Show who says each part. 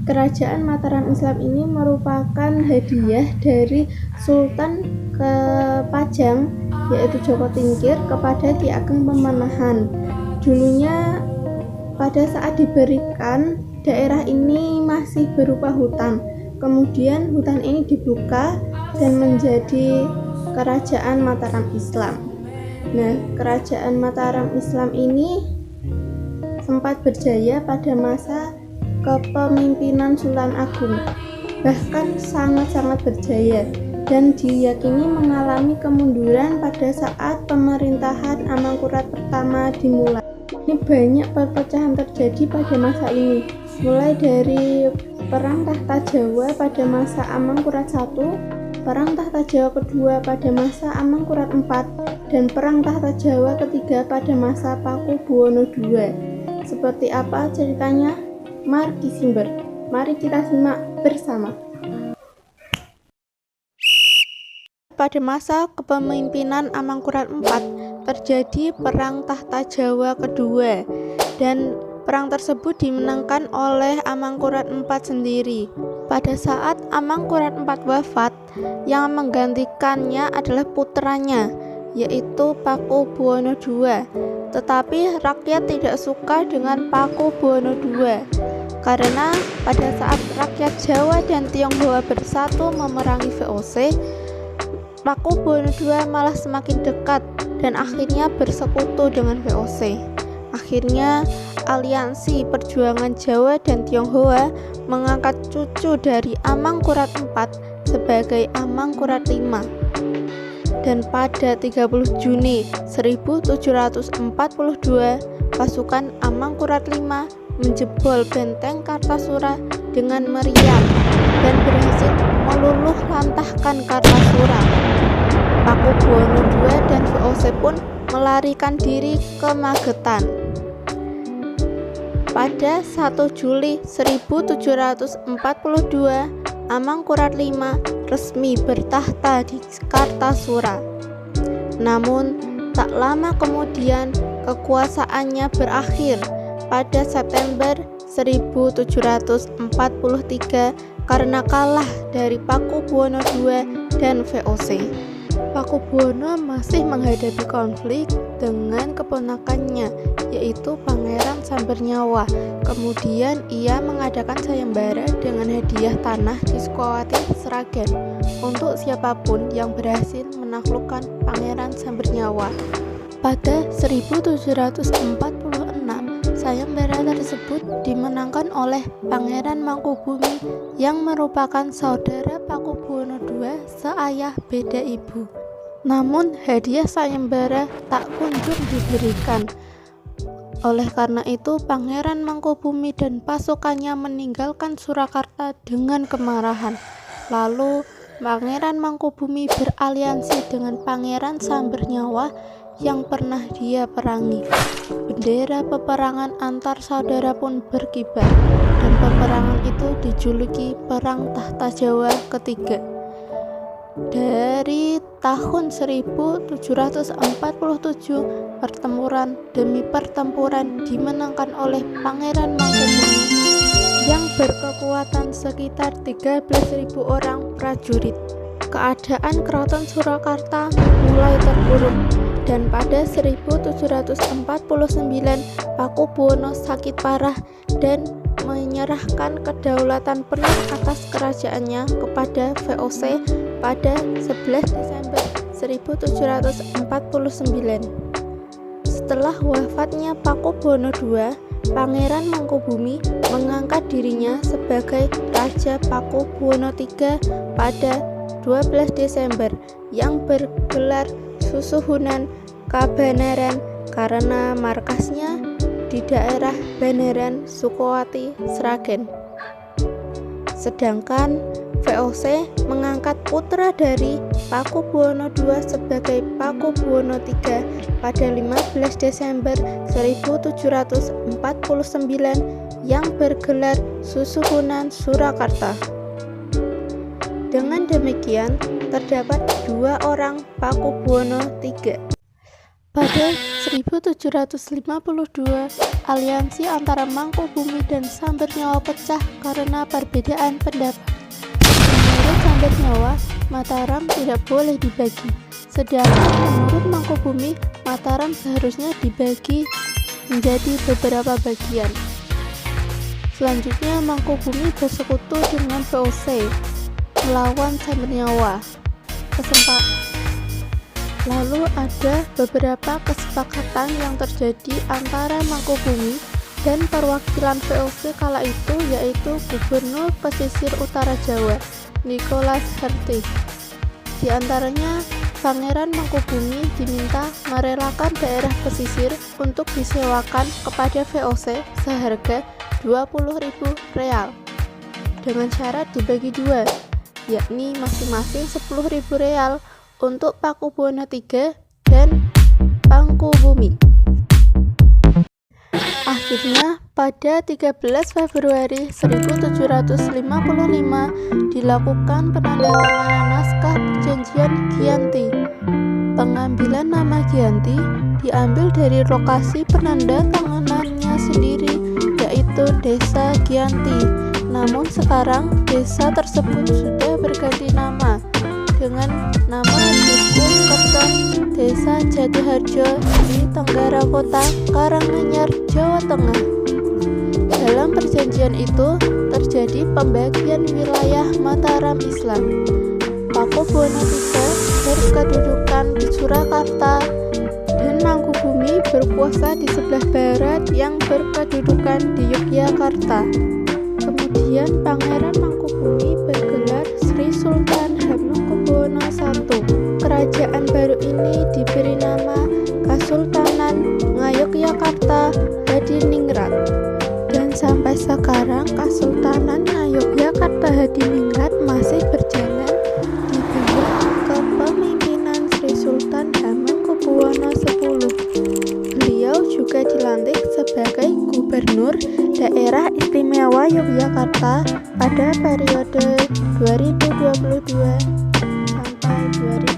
Speaker 1: Kerajaan Mataram Islam ini merupakan hadiah dari Sultan Kepajang yaitu Joko Tingkir kepada Ki Ageng Pemanahan. Dulunya pada saat diberikan, daerah ini masih berupa hutan. Kemudian hutan ini dibuka dan menjadi Kerajaan Mataram Islam. Nah, Kerajaan Mataram Islam ini sempat berjaya pada masa kepemimpinan Sultan Agung, bahkan sangat-sangat berjaya, dan diyakini mengalami kemunduran pada saat pemerintahan Amangkurat pertama dimulai. Ini banyak perpecahan terjadi pada masa ini, mulai dari Perang Tahta Jawa pada masa Amangkurat I, Perang Tahta Jawa kedua pada masa Amangkurat IV, dan Perang Tahta Jawa ketiga pada masa Pakubuwono II. Seperti apa ceritanya? Mari kita simak bersama. Pada masa kepemimpinan Amangkurat IV terjadi Perang Tahta Jawa kedua, dan perang tersebut dimenangkan oleh Amangkurat IV sendiri. Pada saat Amangkurat IV wafat, yang menggantikannya adalah putranya, yaitu Pakubuwono II. Tetapi rakyat tidak suka dengan Pakubuwono II, karena pada saat rakyat Jawa dan Tionghoa bersatu memerangi VOC, Pakubuwono II malah semakin dekat dan akhirnya bersekutu dengan VOC. Akhirnya Aliansi Perjuangan Jawa dan Tionghoa mengangkat cucu dari Amangkurat IV sebagai Amangkurat V. Dan pada 30 Juni 1742, pasukan Amangkurat V menjebol benteng Kartasura dengan meriam dan berhasil meluluh lantahkan Kartasura. Pakubuwono II dan VOC pun melarikan diri ke Magetan. Pada 1 Juli 1742, Amangkurat V resmi bertahta di Kartasura. Namun, tak lama kemudian kekuasaannya berakhir pada September 1743 karena kalah dari Pakubuwono II dan VOC. Pakubuwono masih menghadapi konflik dengan keponakannya, yaitu Pangeran Sambernyawa. Kemudian ia mengadakan sayembara dengan hadiah tanah di Sukowati, Sragen untuk siapapun yang berhasil menaklukkan Pangeran Sambernyawa. Pada 1746, sayembara tersebut dimenangkan oleh Pangeran Mangkubumi yang merupakan saudara Pakubuwono II seayah beda ibu. Namun hadiah sayembara tak kunjung diberikan. Oleh karena itu, Pangeran Mangkubumi dan pasukannya meninggalkan Surakarta dengan kemarahan. Lalu Pangeran Mangkubumi beraliansi dengan Pangeran Sambernyawa yang pernah dia perangi. Bendera peperangan antar saudara pun berkibar, dan peperangan itu dijuluki Perang Tahta Jawa ketiga. Dari tahun 1747, pertempuran demi pertempuran dimenangkan oleh Pangeran Mangkubumi yang berkekuatan sekitar 13.000 orang prajurit. Keadaan Keraton Surakarta mulai terpuruk, dan pada 1749 Pakubuwono sakit parah dan menyerahkan kedaulatan penuh atas kerajaannya kepada VOC pada 11 Desember 1749. Setelah wafatnya Pakubuwono II, Pangeran Mangkubumi mengangkat dirinya sebagai Raja Pakubuwono III pada 12 Desember yang bergelar Susuhunan Kabanaran karena markasnya di daerah Banaran, Sukowati, Sragen. Sedangkan VOC mengangkat putra dari Pakubuwono II sebagai Pakubuwono III pada 15 Desember 1749 yang bergelar Susuhunan Surakarta. Dengan demikian, terdapat 2 orang Pakubuwono III. Pada 1752, aliansi antara Mangkubumi dan Sambernyawa pecah karena perbedaan pendapat. Menurut Sambernyawa, Mataram tidak boleh dibagi, sedangkan menurut Mangkubumi, Mataram seharusnya dibagi menjadi beberapa bagian. Selanjutnya, Mangkubumi bersekutu dengan VOC melawan Sambernyawa. Lalu ada beberapa kesepakatan yang terjadi antara Mangkubumi dan perwakilan VOC kala itu, yaitu Gubernur Pesisir Utara Jawa, Nicholas Hertz. Di antaranya, Pangeran Mangkubumi diminta merelakan daerah pesisir untuk disewakan kepada VOC seharga 20.000 real dengan syarat dibagi dua, yakni masing-masing 10.000 real untuk Pakubuwono III dan Mangkubumi. Akhirnya, pada 13 Februari 1755 dilakukan penandatanganan naskah perjanjian Giyanti. Pengambilan nama Giyanti diambil dari lokasi penandatanganannya sendiri, yaitu Desa Giyanti. Namun sekarang desa tersebut sudah berganti nama dengan nama Duku Kerton, Desa Jatiharjo di Tenggara Kota, Karanganyar, Jawa Tengah. Dalam perjanjian itu terjadi pembagian wilayah Mataram Islam. Pakubuwono III berkedudukan di Surakarta dan Mangkubumi berkuasa di sebelah barat yang berkedudukan di Yogyakarta. Kemudian Pangeran Mangkubumi bergelar Sri Sultan Hamengkubuwono I. Kerajaan baru ini diberi nama Kasultanan Ngayogyakarta Hadiningrat, dan sampai sekarang Kasultanan Ngayogyakarta Hadiningrat masih berjalan di bawah kepemimpinan Sri Sultan Hamengkubuwono X. Beliau juga dilantik sebagai Gubernur Daerah Istimewa Yogyakarta pada periode 2022 sampai 2025.